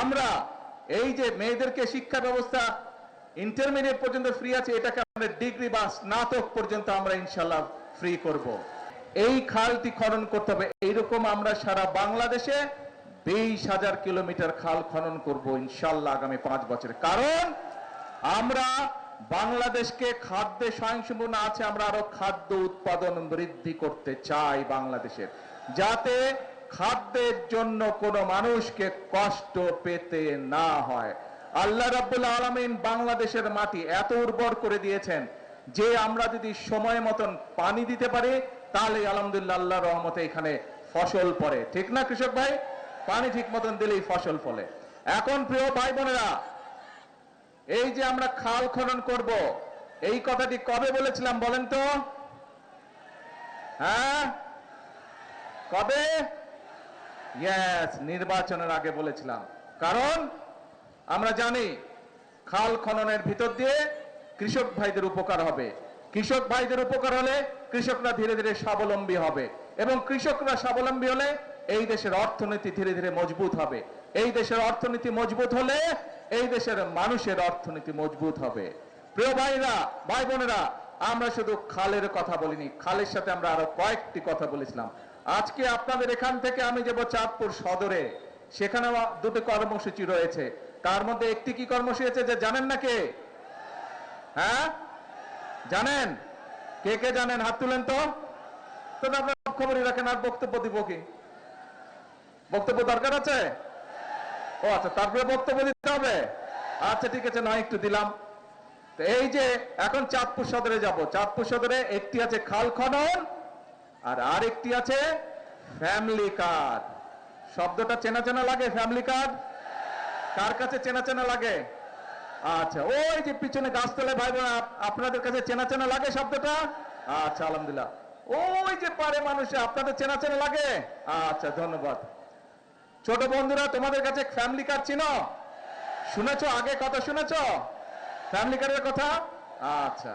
আমরা এই যে মেয়েদেরকে শিক্ষা ব্যবস্থা ইন্টারমিডিয়েট পর্যন্ত ফ্রি আছে, এটাকে আমরা ডিগ্রি বা স্নাতক পর্যন্ত আমরা ইনশাল্লাহ ফ্রি করব। এই খালটি খনন করতে হবে। এইরকম আমরা সারা বাংলাদেশে 20,000 কিলোমিটার খাল খনন করব ইনশাল্লাহ আগামী 5 বছরে। কারণ আমরা বাংলাদেশকে খাদ্যে স্বয়ংসম্পূর্ণ আছে, আমরা আরো খাদ্য উৎপাদন বৃদ্ধি করতে চাই বাংলাদেশের, যাতে খাদ্যের জন্য কোনো মানুষকে কষ্ট পেতে না হয়। আল্লাহ রাব্বুল আলামিন বাংলাদেশের মাটি এত উর্বর করে দিয়েছেন যে আমরা যদি সময় মতন পানি দিতে পারি তাহলে আলহামদুলিল্লাহ আল্লাহর রহমতে এখানে ফসল পড়ে। ঠিক না কৃষক ভাই? পানি ঠিক মতন দিলেই ফসল ফলে। এখন প্রিয় ভাই বোনেরা, এই যে আমরা খাল খনন করব, এই কথাটি কবে বলেছিলাম বলেন তো? হ্যাঁ, কবে? ইয়েস, নির্বাচনের আগে বলেছিলাম। কারণ আমরা জানি খাল খননের ভিতর দিয়ে কৃষক ভাইদের উপকার হবে। কৃষক ভাইদের উপকার হলে কৃষকরা ধীরে ধীরে স্বাবলম্বী হবে, এবং কৃষকরা স্বাবলম্বী হলে এই দেশের অর্থনীতি ধীরে ধীরে মজবুত হবে। এই দেশের অর্থনীতি মজবুত হলে এই দেশের মানুষের অর্থনীতি মজবুত হবে। প্রিয় ভাইরা, ভাই বোনেরা, আমরা শুধু খালের কথা বলিনি, খালের সাথে আমরা আরো কয়েকটি কথা বলেছিলাম। আজকে আপনাদের এখান থেকে আমি যাব চাঁদপুর সদরে, সেখানে দুটো কর্মসূচি রয়েছে। তার মধ্যে একটি কি কর্মসূচি আছে যে জানেন না কে? হ্যাঁ, জানেন? কে কে জানেন? হাত তুলেন তো। তো আপনারা খবরই রাখেন, আর বক্তব্য দিব কি? বক্তব্য দরকার আছে? ও আচ্ছা, তারপরে বক্তব্য দিতে হবে। আচ্ছা ঠিক আছে, নয় একটু দিলাম। তো এই যে এখন চাঁদপুর সদরে যাব, চাঁদপুর সদরে একটি আছে খাল খনন আর আরেকটি আছে ফ্যামিলি কার্ড। শব্দটা চেনা চেনা লাগে? ফ্যামিলি কার্ড কার কাছে চেনা চেনা লাগে? আচ্ছা, ওই যে পিছনে গাছতলায় ভাই বোন, আপনাদের কাছে চেনা চেনা লাগে শব্দটা? আচ্ছা আলহামদুলিল্লাহ। ওই যে পারে মানুষে, আপনাদের চেনা চেনা লাগে? আচ্ছা ধন্যবাদ। ছোট বন্ধুরা, তোমাদের কাছে ফ্যামিলি কার্ড চিনো? শুনেছো? আগে কথা শুনেছো ফ্যামিলি কার্ডের কথা? আচ্ছা,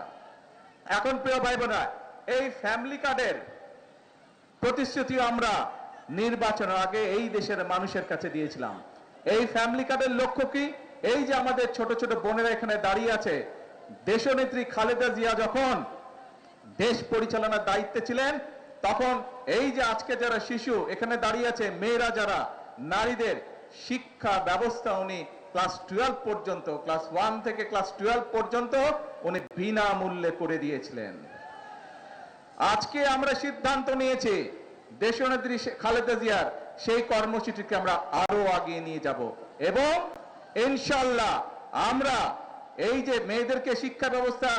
এখন প্রিয় ভাই বোনেরা, এই ফ্যামিলি কার্ডের প্রতিশ্রুতি আমরা নির্বাচনের আগে এই দেশের মানুষের কাছে দিয়েছিলাম। এই ফ্যামিলি কার্ডের লক্ষ্য কি? এই যে আমাদের ছোট ছোট বোনেরা এখানে দাঁড়িয়ে আছে, দেশনেত্রী খালেদা জিয়া যখন দেশ পরিচালনার দায়িত্বে ছিলেন, তখন এই যে আজকে যারা শিশু এখানে দাঁড়িয়ে আছে, মেয়েরা যারা, নারীদের শিক্ষা ব্যবস্থা উনি ক্লাস 12 পর্যন্ত, ক্লাস 1 থেকে ক্লাস 12 পর্যন্ত উনি বিনামূল্যে করে দিয়েছিলেন। আজকে আমরা সিদ্ধান্ত নিয়েছি দেশনেত্রী খালেদা জিয়ার সেই কর্মসূচিকে আমরা আরো আগিয়ে নিয়ে যাব, এবং ইনশাআল্লাহ আমরা এই যে মেয়েদেরকে শিক্ষা ব্যবস্থা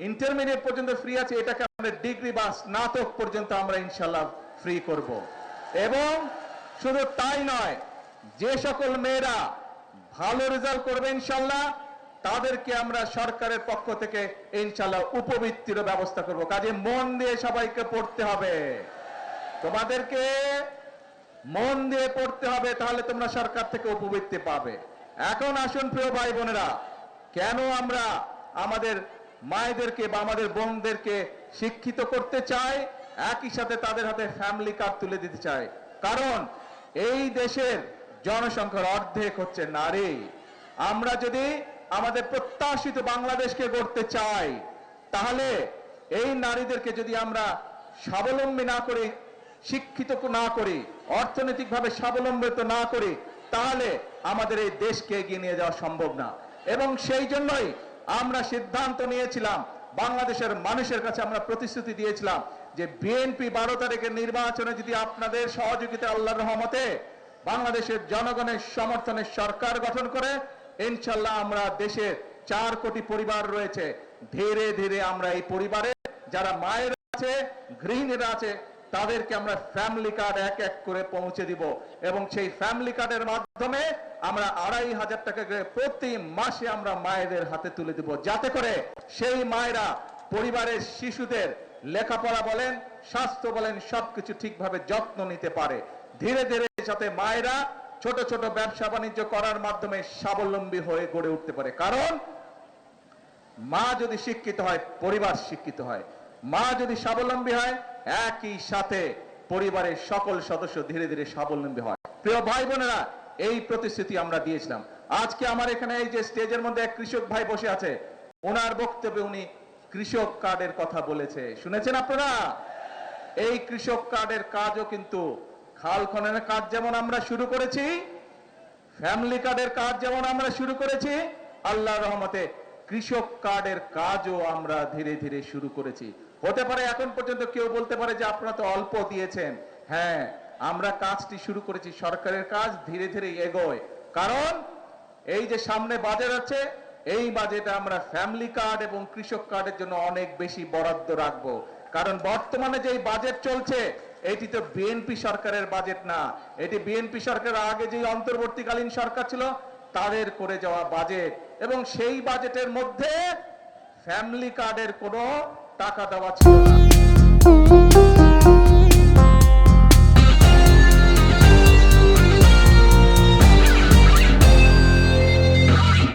ইন্টারমিডিয়েট পর্যন্ত ফ্রি আছে, এটাকে আমরা ডিগ্রি বা স্নাতক পর্যন্ত আমরা ইনশাআল্লাহ ফ্রি করব। এবং শুধু তাই নয়, যে সকল মেয়েরা ভালো রেজাল্ট করবে ইনশাআল্লাহ তাদেরকে আমরা সরকারের পক্ষ থেকে ইনশাআল্লাহ উপবৃত্তির ব্যবস্থা করব। কাজে মন দিয়ে সবাইকে পড়তে হবে, তোমাদেরকে মন দিয়ে পড়তে হবে, তাহলে তোমরা সরকার থেকে উপবৃত্তি পাবে। এখন আসুন প্রিয় ভাই বোনেরা, কেন আমরা আমাদের মায়েদেরকে বা আমাদের বোনদেরকে শিক্ষিত করতে চাই, একই সাথে তাদের হাতে ফ্যামিলি কার্ড তুলে দিতে চাই? কারণ এই দেশের জনসংখ্যার অর্ধেক হচ্ছে নারী। আমরা যদি আমাদের প্রত্যাশিত বাংলাদেশকে গড়তে চাই, তাহলে এই নারীদেরকে যদি আমরা স্বাবলম্বী না করি, শিক্ষিত না করি, অর্থনৈতিকভাবে স্বাবলম্বিত না করি, তাহলে আমাদের এই দেশকে এগিয়ে নিয়ে যাওয়া সম্ভব না। এবং সেই জন্যই আমরা সিদ্ধান্ত নিয়েছিলাম, বাংলাদেশের মানুষের কাছে আমরা প্রতিশ্রুতি দিয়েছিলাম যে বিএনপি 12 তারিখের নির্বাচনে যদি আপনাদের সহযোগিতা, আল্লাহর রহমতে বাংলাদেশের জনগণের সমর্থনে সরকার গঠন করে, ইনশাআল্লাহ আমরা দেশের 4 কোটি পরিবার রয়েছে, ধীরে ধীরে আমরা এই পরিবারে যারা মায়ের আছে, গৃহিণীরা আছে, তাদেরকে আমরা ফ্যামিলি কার্ড এক এক করে পৌঁছে দিব। এবং সেই ফ্যামিলি কার্ডের মাধ্যমে আমরা 2,500 টাকা করে প্রতি মাসে আমরা মায়েদের হাতে তুলে দিব, যাতে করে সেই মায়েরা পরিবারের শিশুদের লেখাপড়া বলেন, স্বাস্থ্য বলেন, সবকিছু ঠিকভাবে যত্ন নিতে পারে। ধীরে ধীরে যাতে মায়েরা ছোট ছোট ব্যবসা বাণিজ্য করার মাধ্যমে স্বাবলম্বী হয়ে গড়ে উঠতে পারে। কারণ মা যদি শিক্ষিত হয়, পরিবার শিক্ষিত হয়। মা যদি স্বাবলম্বী হয়, একই সাথে পরিবারের সকল সদস্য ধীরে ধীরে স্বাবলম্বী হয়। প্রিয় ভাই বোনেরা, এই প্রতিশ্রুতি আমরা দিয়েছিলাম। আজকে আমার এখানে এই যে স্টেজের মধ্যে এক কৃষক ভাই বসে আছে, ওনার বক্তব্যে উনি কৃষক কার্ডের কথা বলেছে, শুনেছেন আপনারা? এই কৃষক কার্ডের কাজও কিন্তু খাল খননের কাজ যেমন আমরা শুরু করেছি, ফ্যামিলি কার্ডের কাজ যেমন আমরা শুরু করেছি, আল্লাহর রহমতে কৃষক কার্ডের কাজও আমরা ধীরে ধীরে শুরু করেছি। হতে পারে এখন পর্যন্ত কেউ বলতে পারে যে আপনারা তো অল্প দিয়েছেন। হ্যাঁ, আমরা কাজটি শুরু করেছি, সরকারের কাজ ধীরে ধীরে এগোয়। কারণ এই যে সামনে বাজেট আছে, এই বাজেটে আমরা ফ্যামিলি কার্ড এবং কৃষক কার্ডের জন্য অনেক বেশি বরাদ্দ রাখবো। কারণ বর্তমানে যে বাজেট চলছে, এটি তো বিএনপি সরকারের বাজেট না, এটি বিএনপি সরকারের আগে যে অন্তর্বর্তীকালীন সরকার ছিল তাদের করে যাওয়া বাজেট, এবং সেই বাজেটের মধ্যে ফ্যামিলি কার্ডের কোনো টাকা দেওয়া ছিল না।